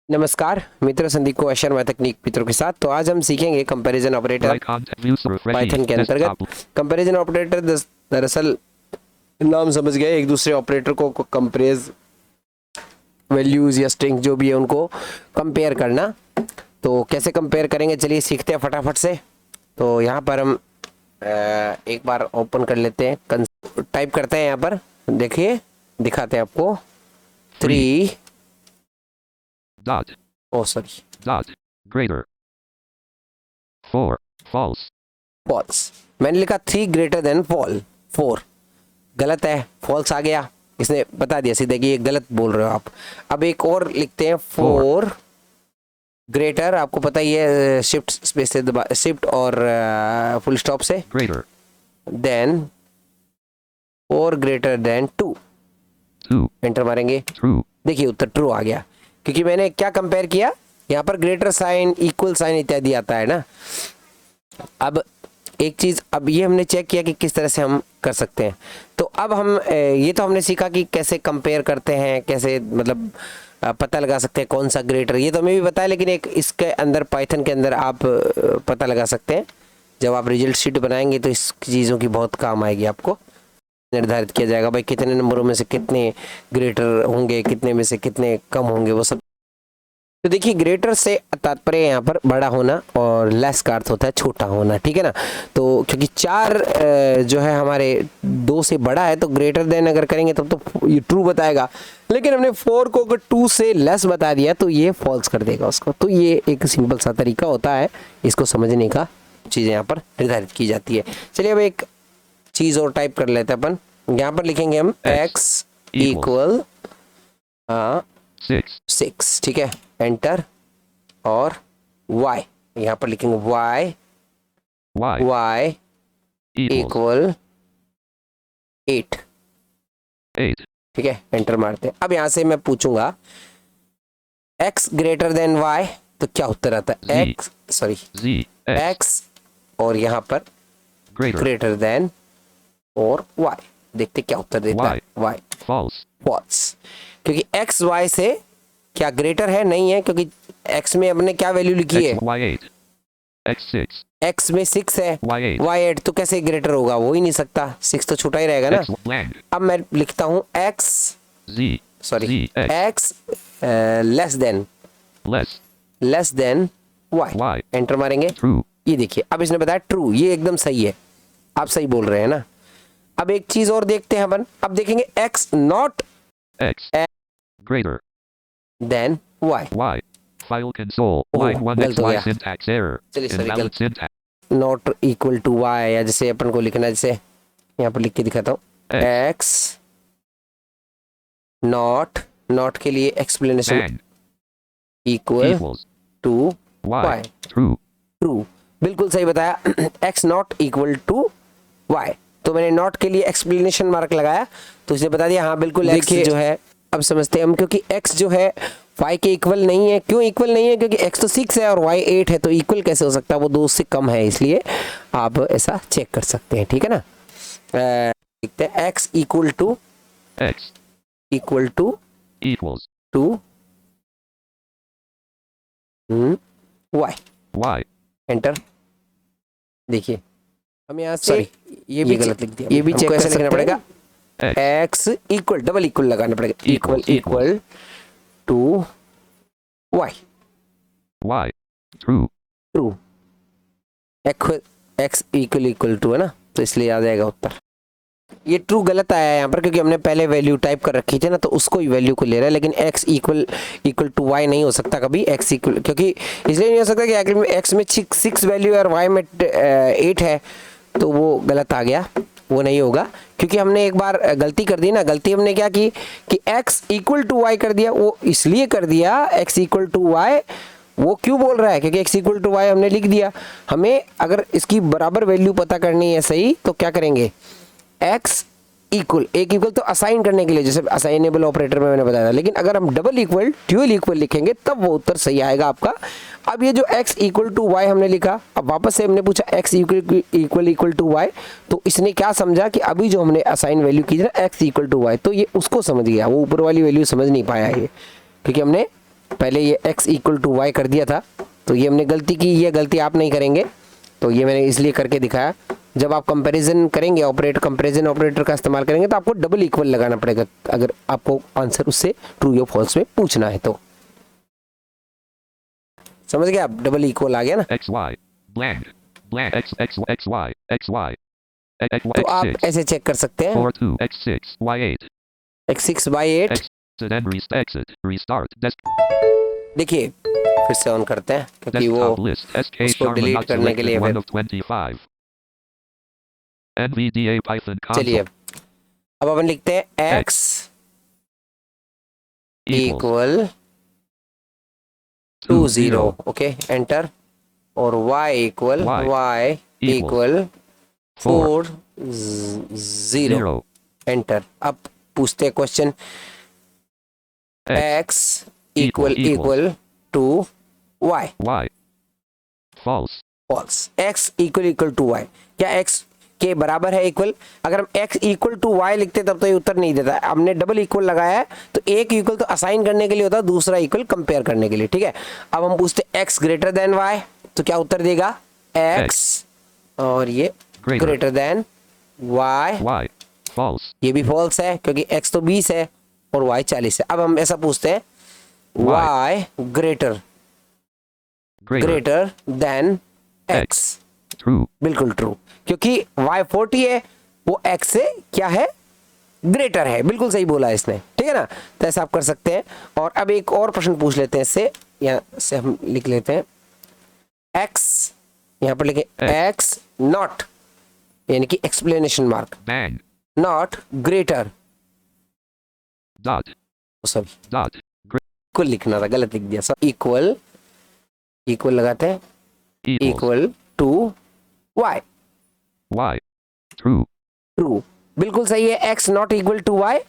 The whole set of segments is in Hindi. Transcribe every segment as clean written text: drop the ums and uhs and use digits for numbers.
नमस्कार मित्रों, संदीप को शर्मा तकनीक मित्रों के साथ। तो आज हम सीखेंगे कंपैरिजन ऑपरेटर पाइथन के अंतर्गत। कंपैरिजन ऑपरेटर दरअसल नाम समझ गए, एक दूसरे ऑपरेटर को कंपेयर, वैल्यूज या स्ट्रिंग जो भी है उनको कंपेयर करना। तो कैसे कंपेयर करेंगे, चलिए सीखते हैं फटाफट से। तो यहाँ पर हम एक बार ओपन कर लेते हैं, टाइप करते हैं यहाँ पर, देखिए दिखाते हैं आपको 3 dot dot greater 4 false false. मैंने लिखा 3 ग्रेटर देन 4, गलत है, फॉल्स आ गया, इसने बता दिया सीधे कि ये गलत बोल रहे हो आप। अब एक और लिखते हैं 4 ग्रेटर, आपको पता ही है शिफ्ट स्पेस से दबा, शिफ्ट और फुल स्टॉप से, greater than 4 greater than 2, enter मारेंगे, true देखिए उत्तर ट्रू आ गया, क्योंकि मैंने क्या कंपेयर किया, यहाँ पर ग्रेटर साइन, इक्वल साइन इत्यादि आता है ना। अब एक चीज, अब ये हमने चेक किया कि किस तरह से हम कर सकते हैं। तो अब हम ये तो हमने सीखा कि कैसे कंपेयर करते हैं, कैसे मतलब पता लगा सकते हैं कौन सा ग्रेटर, ये तो हमें भी बताया, लेकिन एक इसके अंदर पाइथन के अंदर आप पता लगा सकते हैं। जब आप रिजल्ट शीट बनाएंगे तो इस चीज़ों की बहुत काम आएगी आपको। निर्धारित किया जाएगा भाई कितने नंबरों में से कितने ग्रेटर होंगे, कितने में से कितने कम होंगे, वो सब। तो देखिए ग्रेटर से तात्पर्य यहाँ पर बड़ा होना और लेस का अर्थ होता है छोटा होना, ठीक है ना। तो क्योंकि 4 जो है हमारे 2 से बड़ा है, तो ग्रेटर देन अगर करेंगे तब तो ये ट्रू बताएगा, लेकिन हमने 4 को अगर 2 से लेस बता दिया तो ये फॉल्स कर देगा उसको। तो ये एक सिंपल सा तरीका होता है इसको समझने का, चीज़ें यहाँ पर निर्धारित की जाती है। चलिए अब एक चीज़ और टाइप कर लेते हैं अपन। यहाँ पर लिखेंगे हम x इक्वल 6, ठीक है, एंटर, और y यहाँ पर लिखेंगे y इक्वल 8, ठीक है, एंटर मारते हैं। अब यहाँ से मैं पूछूंगा x ग्रेटर देन y, तो क्या उत्तर आता है, x और यहाँ पर ग्रेटर देन और y, देखते क्या उत्तर देता है, y फॉल्स, क्योंकि x y से क्या ग्रेटर है, नहीं है, क्योंकि x में हमने क्या वैल्यू लिखी है, x में 6 है, y8, तो कैसे ग्रेटर होगा, हो ही नहीं सकता, 6 तो छोटा ही रहेगा ना। अब मैं लिखता हूं x less than y, enter मारेंगे, ये देखिए अब इसने बताया ट्रू, ये एकदम सही है, आप सही बोल रहे हैं ना। अब एक चीज और देखते हैं अपन, अब देखेंगे x not greater than y, file console line 1xy syntax error invalid syntax not equal to y, या जैसे अपन को लिखना है, जैसे यहाँ पर लिख के दिखाता हूँ, x नॉट के लिए explanation equal to y, true, बिल्कुल सही बताया, x not equal to y। तो मैंने नॉट के लिए एक्सप्लेनेशन मार्क लगाया, तो इसे बता दिया हाँ बिल्कुल x जो है, अब समझते हैं हम, क्योंकि x जो है y के इक्वल नहीं है। क्यों इक्वल नहीं है, क्योंकि x तो 6 है और y 8 है, तो इक्वल कैसे हो सकता है, वो 2 से कम है, इसलिए आप ऐसा चेक कर सकते हैं, ठीक है ना। देखते हैं x equal to y, enter, देखिए हम यहाँ से ये भी गलत लिख दिया, ये भी चेक कैसे लिखना पड़ेगा, x इक्वल, डबल इक्वल लगाना पड़ेगा, equal to y, true, x equal to है ना, तो इसलिए आ जाएगा उत्तर। ये ट्रू गलत आया है यहाँ पर, क्योंकि हमने पहले वैल्यू टाइप कर रखी थी ना, तो उसको ही वैल्यू को ले रहा है, लेकिन x इक्वल टू y नहीं हो सकता कभी, x इक्वल, क्योंकि इसलिए नहीं हो सकता कि आखिर में x में 6 वैल्यू और y में 8 है, तो वो गलत आ गया, वो नहीं होगा, क्योंकि हमने एक बार गलती कर दी ना। गलती हमने क्या की कि x इक्वल टू y कर दिया, वो इसलिए कर दिया x इक्वल टू y, वो क्यों बोल रहा है, क्योंकि x इक्वल टू y हमने लिख दिया। हमें अगर इसकी बराबर वैल्यू पता करनी है सही, तो क्या करेंगे, x इक्वल, एक इक्वल तो असाइन करने के लिए, जैसे असाइनेबल ऑपरेटर में मैंने बताया था, लेकिन अगर हम डबल इक्वल, ड्यूअल इक्वल लिखेंगे तब वो उत्तर सही आएगा आपका। अब ये जो x इक्वल टू y हमने लिखा, अब वापस से हमने पूछा x इक्वल टू y, तो इसने क्या समझा कि अभी जो हमने असाइन वैल्यू की थी ना x इक्वल टू y, तो ये उसको समझ गया, वो ऊपर वाली वैल्यू समझ नहीं पाया ये, क्योंकि हमने पहले ये x इक्वल टू वाई कर दिया था, तो ये हमने गलती की, ये गलती आप नहीं करेंगे, तो ये मैंने इसलिए करके दिखाया। जब आप कंपैरिजन करेंगे कंपैरिजन ऑपरेटर का इस्तेमाल करेंगे तो आपको डबल इक्वल लगाना पड़ेगा अगर आपको आंसर उससे ट्रू या फॉल्स में पूछना है तो। समझ गए आप? डबल इक्वल आ गया ना। X Y blank blank X X X Y X Y X तो आप X6 ऐसे चेक कर सकते हैं 4 2 X6 Y8 x6y8। exit and exit restart देखिए फिर से ऑन करते हैं क्योंकि वो desktop list SK उसको Sharma डिलीट not करने के selected लिए 1 फिर of 25 NVDA Python चलिए console अब अपन लिखते हैं x equal to 0, okay enter, और y equal y equal 4 0 enter. अब पूछते हैं question x equal to y Y false false. x equal to y, क्या x के बराबर है इक्वल? अगर हम x इक्वल टू y लिखते तब तो ये उत्तर नहीं देता, हमने डबल इक्वल लगाया है तो एक इक्वल तो असाइन करने के लिए होता है, दूसरा इक्वल कंपेयर करने के लिए, ठीक है। अब हम पूछते x ग्रेटर देन y, तो क्या उत्तर देगा? x और ये ग्रेटर देन y false ये भी फॉल्स है क्योंकि x तो 20 है और y 40 है। अब हम ऐसा पूछते हैं y greater than x, true बिल्कुल ट्रू, क्योंकि y 40 है वो x से क्या है? ग्रेटर है, बिल्कुल सही बोला इसने, ठीक है ना। तो ऐसा आप कर सकते हैं। और अब एक और प्रश्न पूछ लेते हैं इससे, यहाँ से हम लिख लेते हैं x, यहाँ पर लिखे x नॉट, यानी कि explanation mark, bang not greater, dot sorry dot equal लिखना था, गलत लिख दिया, सब इक्वल लगाते हैं equals equal to y, Y true true, बिल्कुल सही है। x not equal to y,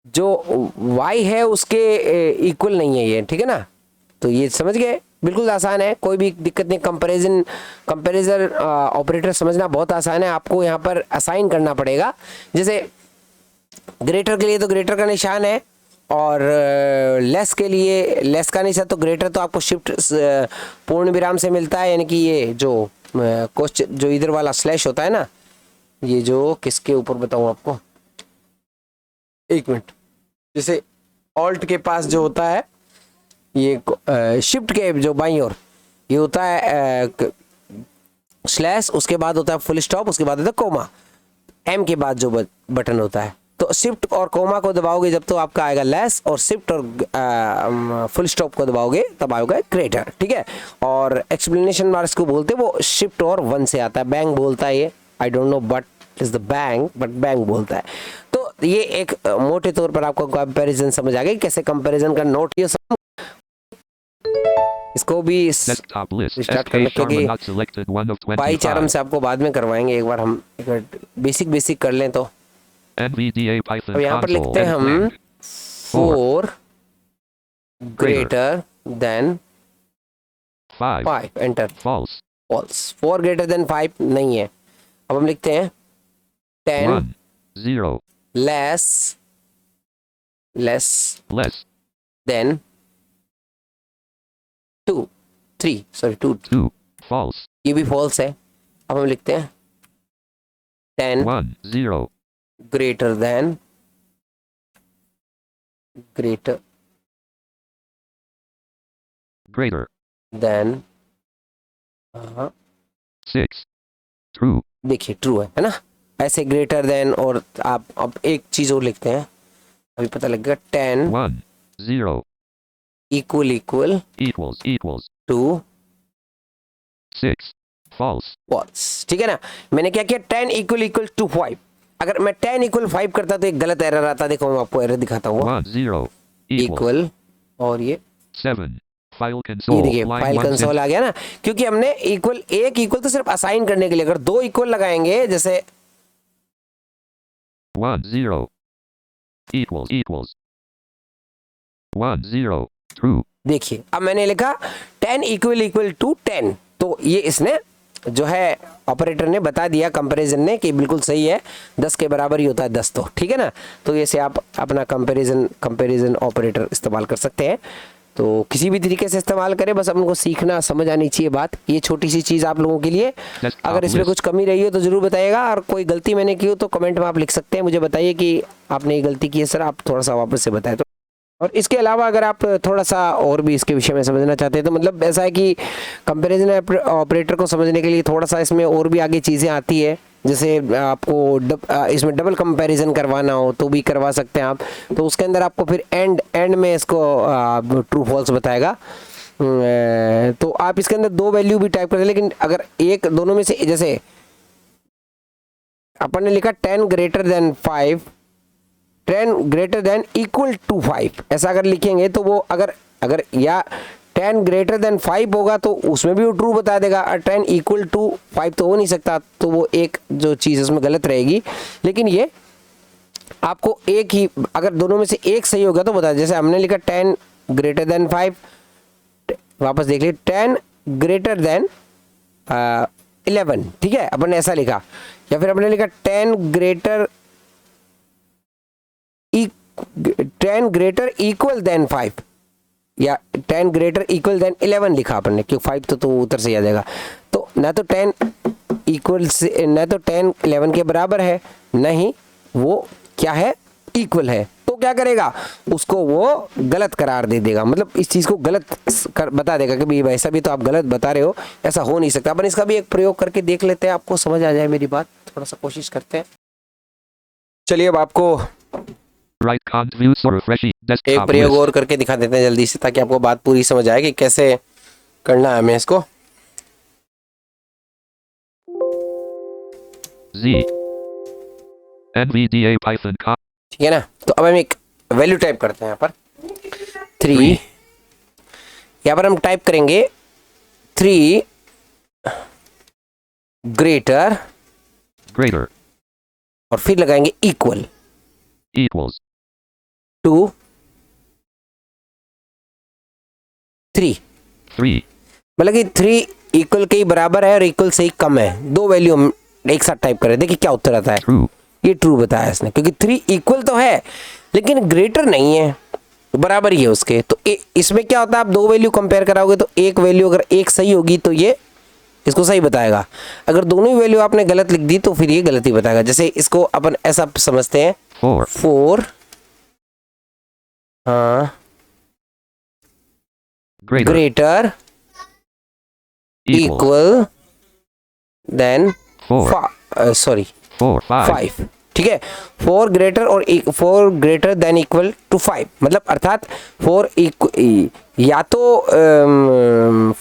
जो y है उसके इक्वल नहीं है ये, ठीक है ना। तो ये समझ गए, बिल्कुल आसान है, कोई भी दिक्कत नहीं। कंपैरिजन ऑपरेटर समझना बहुत आसान है, आपको यहाँ पर असाइन करना पड़ेगा। जैसे ग्रेटर के लिए तो ग्रेटर का निशान है, और लेस के लिए लेस का निशान, तो ग्रेटर तो आपको शिफ्ट पूर्ण विराम से मिलता है, यानी कि ये जो क्वेश्चन जो इधर वाला स्लैश होता है ना, ये जो किसके ऊपर बताऊं आपको, एक मिनट, जैसे ऑल्ट के पास जो होता है ये शिफ्ट के जो बाईं ओर ये होता है स्लैश, उसके बाद होता है फुल स्टॉप, उसके बाद होता है कोमा, एम के बाद जो बटन होता है, तो शिफ्ट और कोमा को दबाओगे जब तो आपका आएगा लेस, और शिफ्ट और फुल स्टॉप को दबाओगे तब आएगा ग्रेटर, ठीक है। और एक्सप्लेनेशन मार्क्स को बोलते हैं वो शिफ्ट और 1 से आता है, बैंग बोलता है ये, I don't know but is the bang, but bang बोलता है। तो ये एक मोटे तौर पर आपको कंपैरिजन समझ आ गई, कैसे कंपैरिजन का नोट, ये सब इसको भी desktop list स्टार्ट SK करने Sharma क्योंकि not selected 1 of pi charm 25 से आपको बाद में करवाएंगे, एक बार हम बेसिक कर लें। तो NVDA Python अब यहाँ पर console लिखते हैं and हम blank 4 greater than 5 5 enter, false false, 4 greater than 5 नहीं है। अब हम लिखते हैं 10 1 0 लेस less देन 2 2 false ये भी फॉल्स है। अब हम लिखते हैं 10 1 0 ग्रेटर देन greater 6 true देखिए ट्रू है ना, ऐसे ग्रेटर देन। और आप अब एक चीज और लिखते हैं, अभी पता लग गया, 10 1 0 equal equals to 6 false false, ठीक है ना। मैंने क्या किया, 10 इक्वल टू 5, अगर मैं 10 इक्वल 5 करता तो एक गलत एरर आता, देखो मैं आपको एरर दिखाता हूँ, 1 0 इक्वल और ये 7 file console देखिए line फाइल 1 कंसोल आ गया ना, क्योंकि हमने एक इक्वल तो सिर्फ असाइन करने के लिए, अगर 2 इक्वल लगाएंगे, जैसे 1 0 equals 1 0 true देखिए अब मैंने लिखा 10 इक्वल टू 10, तो ये इसने जो है ऑपरेटर ने बता दिया, कंपैरिजन ने, कि बिल्कुल सही है, 10 के बराबर ही होता है 10, तो ठीक है ना। तो ऐसे आप अपना कंपैरिजन ऑपरेटर इस्तेमाल कर सकते हैं। तो किसी भी तरीके से इस्तेमाल करें, बस हमको सीखना समझ आनी चाहिए बात। ये छोटी सी चीज़ आप लोगों के लिए। अगर इसमें कुछ कमी रही हो तो ज़रूर बताइएगा, और कोई गलती मैंने की हो तो कमेंट में आप लिख सकते हैं, मुझे बताइए कि आपने ये गलती की है सर, आप थोड़ा सा वापस से बताएं। तो और इसके अलावा अगर आप थोड़ा सा और भी इसके विषय में समझना चाहते हैं तो मतलब ऐसा है कि कंपैरिजन ऑपरेटर को समझने के लिए थोड़ा सा इसमें और भी आगे चीज़ें आती है। जैसे आपको इसमें डबल कंपैरिजन करवाना हो तो भी करवा सकते हैं आप। तो उसके अंदर आपको फिर एंड में इसको ट्रू फॉल्स बताएगा। तो आप इसके अंदर दो वैल्यू भी टाइप करते हैं, लेकिन अगर एक दोनों में से, जैसे अपन ने लिखा 10 greater than 5, 10 greater than equal to 5, ऐसा अगर लिखेंगे तो वो अगर या 10 ग्रेटर देन 5 होगा तो उसमें भी वो ट्रू बता देगा, और 10 इक्वल टू 5 तो हो नहीं सकता, तो वो एक जो चीज़ उसमें गलत रहेगी। लेकिन ये आपको एक ही, अगर दोनों में से एक सही होगा तो बता, जैसे हमने लिखा 10 ग्रेटर देन 5, वापस देख लीजिए 10 ग्रेटर देन 11, ठीक है, अपन ने ऐसा लिखा। या फिर अपने लिखा 10 ग्रेटर इक्वल देन 5, या 10 ग्रेटर इक्वल देन 11 लिखा अपन ने, क्योंकि 5 तो उधर से आ जाएगा। तो ना तो 10 इक्वल से, ना तो 10 11 के बराबर है, नहीं वो क्या है, इक्वल है, तो क्या करेगा, उसको वो गलत करार दे देगा, मतलब इस चीज़ को गलत बता देगा कि भाई वैसा भी तो आप गलत बता रहे हो, ऐसा हो नहीं सकता। अपन इसका भी एक प्रयोग करके देख लेते हैं, आपको समझ आ जाए मेरी बात, थोड़ा सा कोशिश करते हैं। चलिए अब आपको एक प्रयोग और करके दिखा देते हैं जल्दी से, ताकि आपको बात पूरी समझ आए कि कैसे करना है हमें इसको। NVDA Python ठीक है ना। तो अब हम एक वैल्यू टाइप करते हैं यहाँ पर 3, यहाँ पर हम टाइप करेंगे 3 ग्रेटर और फिर लगाएंगे इक्वल्स टू 3, मतलब कि 3 इक्वल के ही बराबर है और इक्वल से ही कम है। दो वैल्यू हम एक साथ टाइप करें, देखिए क्या उत्तर आता है। ये ट्रू बताया इसने, क्योंकि 3 इक्वल तो है लेकिन ग्रेटर नहीं है, बराबर ही है उसके। तो इसमें क्या होता है, आप दो वैल्यू कंपेयर कराओगे तो एक वैल्यू अगर एक सही होगी तो ये इसको सही बताएगा, अगर दोनों ही वैल्यू आपने गलत लिख दी तो फिर ये गलत ही बताएगा। जैसे इसको अपन ऐसा समझते हैं 4 हाँ ग्रेटर इक्वल देन 5, ठीक है। 4 ग्रेटर और 4 ग्रेटर देन इक्वल टू 5, मतलब अर्थात 4 या तो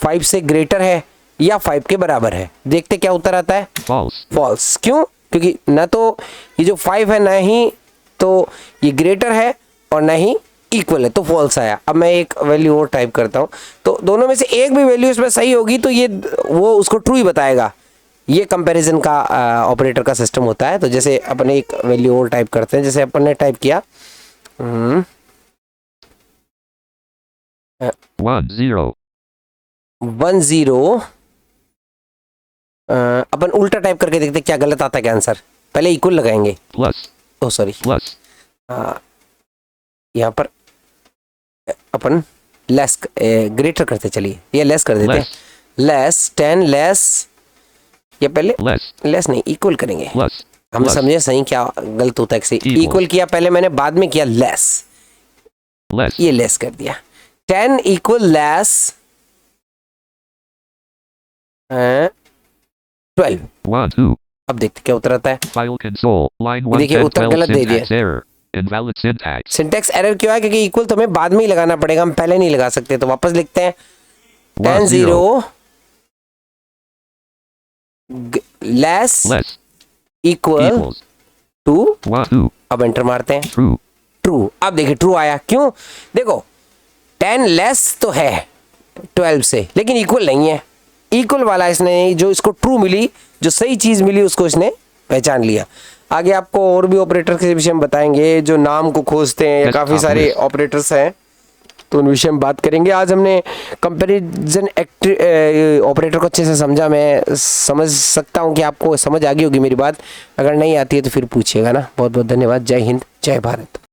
5 से ग्रेटर है या 5 के बराबर है। देखते क्या उत्तर आता है, फॉल्स। क्यों, क्योंकि ना तो ये जो 5 है ना ही तो ये ग्रेटर है और ना ही इक्वल है, तो फॉल्स आया। अब मैं एक वैल्यू और टाइप करता हूँ, तो दोनों में से एक भी वैल्यू इसमें सही होगी तो ये वो उसको ट्रू ही बताएगा। ये कंपैरिजन का ऑपरेटर का सिस्टम होता है। तो जैसे अपन एक वैल्यू और टाइप करते हैं, जैसे अपन ने टाइप किया 10 अपन उल्टा टाइप करके देखते क्या गलत आता है क्या आंसर। पहले इक्वल लगाएंगे, यहाँ पर अपन लेस ग्रेटर करते, चलिए ये लेस कर देते हैं, लेस 10 लेस, ये पहले लेस नहीं इक्वल करेंगे, हम समझे सही क्या गलत होता है। इक्वल किया पहले मैंने, बाद में किया लेस, ये लेस कर दिया। 10 इक्वल लेस 12। अब देखते क्या उत्तर आता है। देखिए उत्तर गलत दे दिया। सिंटैक्स एरर क्यों है, क्योंकि इक्वल तो हमें बाद में ही लगाना पड़ेगा, हम पहले नहीं लगा सकते। तो वापस लिखते हैं 10 लेस इक्वल टू, अब एंटर मारते हैं, ट्रू। अब देखिए ट्रू आया, क्यों, देखो 10 लेस तो है 12 से, लेकिन इक्वल नहीं है। इक्वल वाला इसने, जो इसको ट्रू मिली, जो सही चीज मिली उसको इसने पहचान लिया। आगे आपको और भी ऑपरेटर के विषय में बताएंगे जो नाम को खोजते हैं, या काफी सारे ऑपरेटर्स हैं, तो उन विषय में बात करेंगे। आज हमने कंपैरिजन ऑपरेटर को अच्छे से समझा। मैं समझ सकता हूं कि आपको समझ आ गई होगी मेरी बात, अगर नहीं आती है तो फिर पूछिएगा ना। बहुत बहुत धन्यवाद। जय हिंद, जय भारत।